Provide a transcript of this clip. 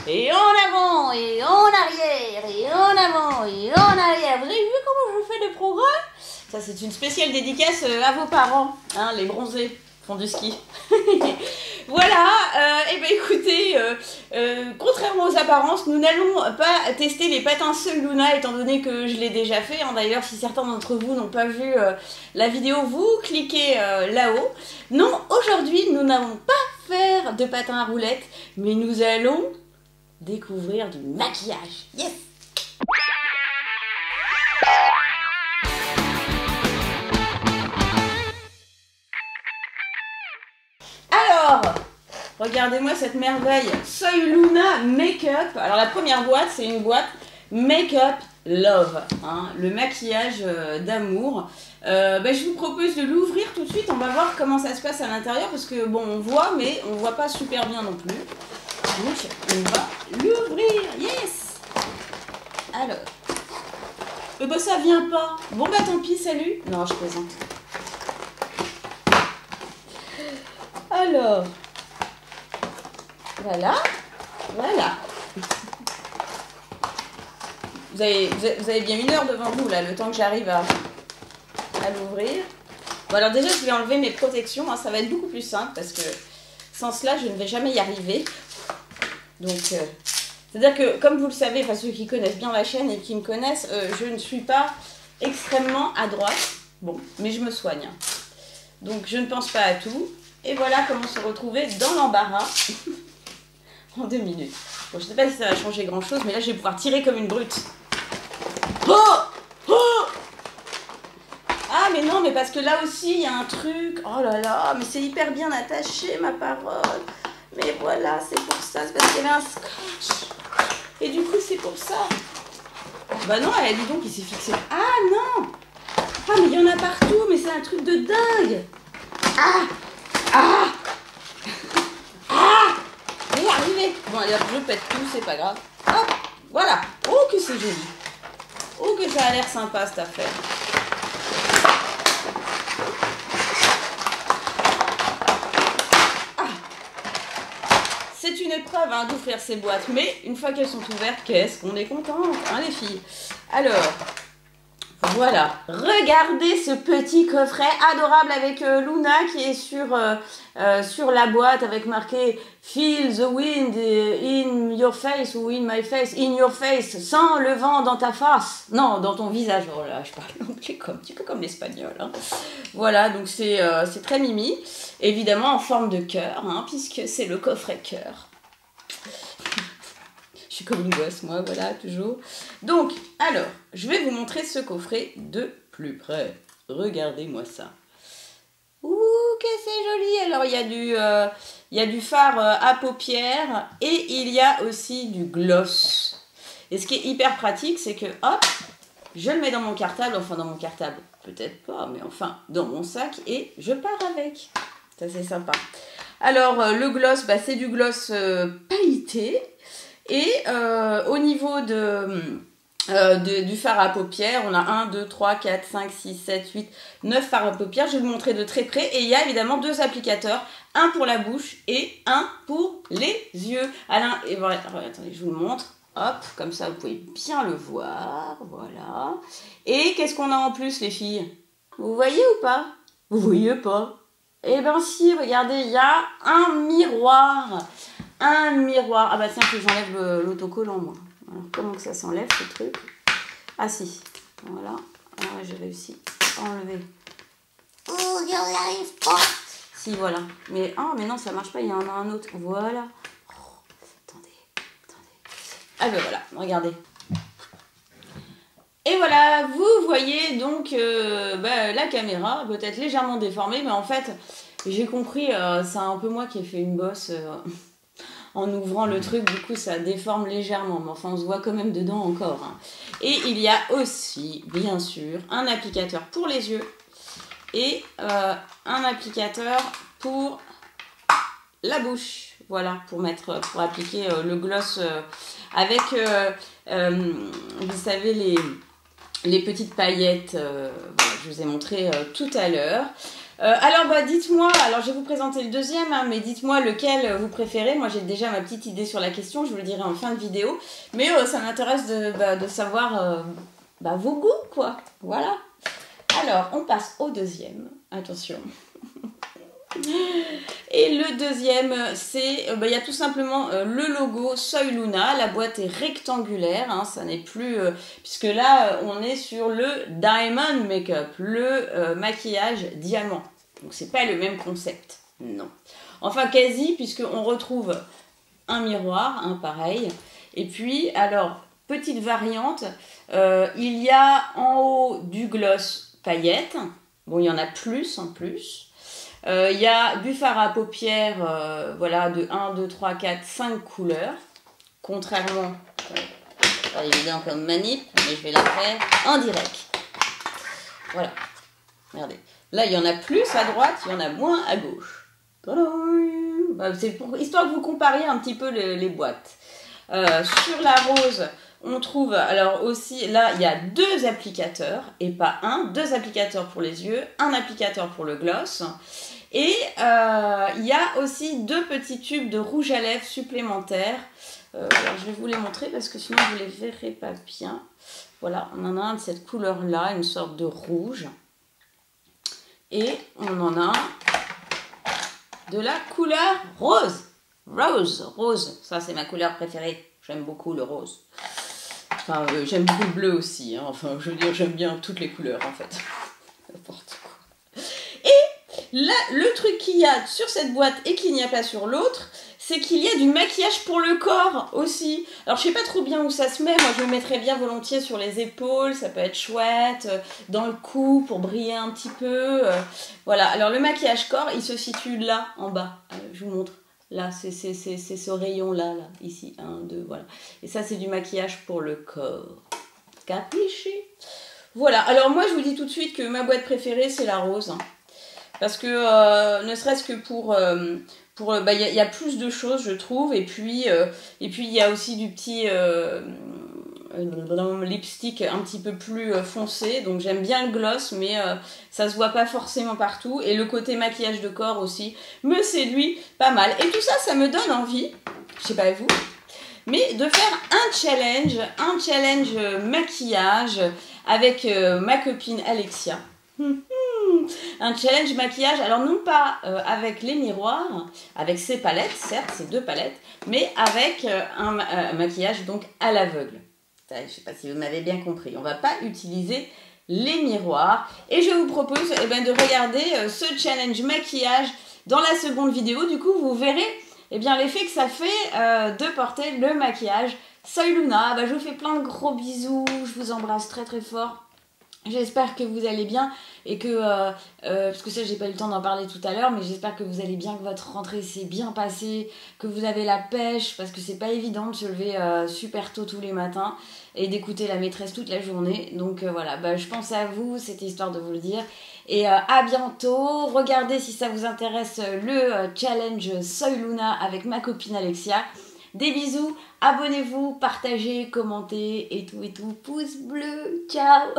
Et en avant, et en arrière, et en avant, et en arrière. Vous avez vu comment je fais le progrès? Ça, c'est une spéciale dédicace à vos parents, hein, les bronzés font du ski. Voilà, et ben écoutez, contrairement aux apparences, nous n'allons pas tester les patins seuls Luna, étant donné que je l'ai déjà fait. Hein. D'ailleurs, si certains d'entre vous n'ont pas vu la vidéo, vous cliquez là-haut. Non, aujourd'hui, nous n'allons pas faire de patins à roulettes, mais nous allons découvrir du maquillage. Yes! Alors, regardez-moi cette merveille. Soy Luna Make-up. Alors la première boîte, c'est une boîte Make-up Love, hein, le maquillage d'amour. Je vous propose de l'ouvrir tout de suite. On va voir comment ça se passe à l'intérieur parce que bon, on voit, mais on voit pas super bien non plus. Donc on va l'ouvrir. Yes. Alors, bah ça vient pas. Bon bah tant pis, salut. Non, je plaisante. Alors, voilà. Vous avez bien une heure devant vous, là, le temps que j'arrive à l'ouvrir. Bon, alors déjà, je vais enlever mes protections. Hein, ça va être beaucoup plus simple parce que sans cela, je ne vais jamais y arriver. Donc, c'est-à-dire que, comme vous le savez, enfin, ceux qui connaissent bien la chaîne et qui me connaissent, je ne suis pas extrêmement adroite. Bon, mais je me soigne. Donc, je ne pense pas à tout. Et voilà comment se retrouver dans l'embarras en 2 minutes. Bon, je ne sais pas si ça va changer grand-chose, mais là, je vais pouvoir tirer comme une brute. Oh! Oh! Ah, mais non, mais parce que là aussi, il y a un truc. Oh là là, mais c'est hyper bien attaché, ma parole. Mais voilà, c'est pour ça. C'est parce qu'il y avait un scotch. Et du coup, c'est pour ça. Bah non, elle a dit donc il s'est fixé. Ah non! Ah, mais il y en a partout, mais c'est un truc de dingue. Ah! Ah! Ah! Je vais y arriver. Bon, allez, je pète tout, c'est pas grave. Hop! Voilà. Oh, que c'est joli. Oh, que ça a l'air sympa, cette affaire. Ah! C'est une épreuve hein, d'ouvrir ces boîtes, mais une fois qu'elles sont ouvertes, qu'est-ce qu'on est content, hein, les filles? Alors... Voilà, regardez ce petit coffret adorable avec Luna qui est sur la boîte avec marqué Feel the wind in your face ou in my face, in your face, sans le vent dans ta face. Non, dans ton visage. Oh là, je parle anglais un petit peu comme l'espagnol. Hein. Voilà, donc c'est très mimi. Évidemment en forme de cœur, hein, puisque c'est le coffret cœur. Je suis comme une gosse, moi, voilà, toujours. Donc, alors, je vais vous montrer ce coffret de plus près. Regardez-moi ça. Ouh, que c'est joli. Alors, il y a du fard à paupières et il y a aussi du gloss. Et ce qui est hyper pratique, c'est que, hop, je le mets dans mon cartable. Enfin, dans mon cartable, peut-être pas, mais enfin, dans mon sac et je pars avec. Ça, c'est sympa. Alors, le gloss, bah, c'est du gloss pailleté. Et au niveau du fard à paupières, on a 1, 2, 3, 4, 5, 6, 7, 8, 9 fards à paupières. Je vais vous montrer de très près. Et il y a évidemment 2 applicateurs. Un pour la bouche et un pour les yeux. Alain, et voilà, attendez, je vous le montre. Hop, comme ça vous pouvez bien le voir. Voilà. Et qu'est-ce qu'on a en plus les filles? Vous voyez ou pas? Vous voyez pas? Eh ben si, regardez, il y a un miroir. Un miroir. Ah bah tiens, que j'enlève l'autocollant, moi. Alors, comment que ça s'enlève, ce truc? Ah si. Voilà. Ah ouais, j'ai réussi à enlever. Oh, j'y arrive pas. Si, voilà. Mais, ah, mais non, ça marche pas, il y en a un autre. Voilà. Oh, attendez. Ah ben voilà, regardez. Et voilà, vous voyez donc la caméra, peut-être légèrement déformée, mais en fait, j'ai compris, c'est un peu moi qui ai fait une bosse... en ouvrant le truc, du coup ça déforme légèrement, mais enfin on se voit quand même dedans encore. Hein. Et il y a aussi, bien sûr, un applicateur pour les yeux et un applicateur pour la bouche. Voilà, pour appliquer le gloss avec, vous savez, les petites paillettes, voilà, je vous ai montré tout à l'heure. Alors bah dites-moi, alors je vais vous présenter le deuxième, hein, mais dites-moi lequel vous préférez. Moi j'ai déjà ma petite idée sur la question, je vous le dirai en fin de vidéo. Mais ça m'intéresse de savoir vos goûts, quoi. Voilà. Alors on passe au deuxième. Attention. Et le deuxième, c'est, il y a tout simplement le logo Soy Luna. La boîte est rectangulaire, hein, ça n'est plus... puisque là, on est sur le Diamond Makeup, le maquillage diamant. Donc, c'est pas le même concept, non. Enfin, quasi, puisqu'on retrouve un miroir, hein, pareil. Et puis, alors, petite variante, il y a en haut du gloss paillettes. Bon, il y en a plus en plus. Il y a du fard à paupières, voilà, de 1, 2, 3, 4, 5 couleurs. Contrairement, pas évident comme manip, mais je vais la faire en direct. Voilà, regardez. Là, il y en a plus à droite, il y en a moins à gauche. C'est pour histoire que vous compariez un petit peu les boîtes. Sur la rose, on trouve, alors aussi, là, il y a 2 applicateurs, et pas un, 2 applicateurs pour les yeux, un applicateur pour le gloss. Et il y a aussi 2 petits tubes de rouge à lèvres supplémentaires. Alors je vais vous les montrer parce que sinon vous ne les verrez pas bien. Voilà, on en a un de cette couleur-là, une sorte de rouge. Et on en a de la couleur rose. Rose, ça c'est ma couleur préférée. J'aime beaucoup le rose. Enfin, j'aime beaucoup le bleu aussi. Hein. Enfin, je veux dire, j'aime bien toutes les couleurs en fait. N'importe quoi. Là, le truc qu'il y a sur cette boîte et qu'il n'y a pas sur l'autre, c'est qu'il y a du maquillage pour le corps aussi. Alors, je sais pas trop bien où ça se met. Moi, je le mettrais bien volontiers sur les épaules. Ça peut être chouette. Dans le cou, pour briller un petit peu. Voilà. Alors, le maquillage corps, il se situe là, en bas. Je vous montre. Là, c'est ce rayon-là, là, ici. 1, 2, voilà. Et ça, c'est du maquillage pour le corps. Capiché? Voilà. Alors, moi, je vous dis tout de suite que ma boîte préférée, c'est la rose. Parce que, ne serait-ce que y a plus de choses, je trouve. Et puis, il y a aussi du petit lipstick un petit peu plus foncé. Donc, j'aime bien le gloss, mais ça se voit pas forcément partout. Et le côté maquillage de corps aussi me séduit pas mal. Et tout ça, ça me donne envie, je sais pas vous, mais de faire un challenge maquillage avec ma copine Alexia. Un challenge maquillage, alors non pas avec les miroirs, avec ces palettes, certes, ces 2 palettes, mais avec un maquillage donc à l'aveugle. Je ne sais pas si vous m'avez bien compris. On ne va pas utiliser les miroirs. Et je vous propose de regarder ce challenge maquillage dans la seconde vidéo. Du coup, vous verrez l'effet que ça fait de porter le maquillage Soy Luna. Je vous fais plein de gros bisous. Je vous embrasse très très fort. J'espère que vous allez bien et que, parce que ça j'ai pas eu le temps d'en parler tout à l'heure, mais j'espère que vous allez bien, que votre rentrée s'est bien passée, que vous avez la pêche, parce que c'est pas évident de se lever super tôt tous les matins et d'écouter la maîtresse toute la journée. Donc voilà, je pense à vous, c'était histoire de vous le dire. Et à bientôt, regardez si ça vous intéresse le challenge Soy Luna avec ma copine Alexia. Des bisous, abonnez-vous, partagez, commentez et tout, pouce bleu, ciao.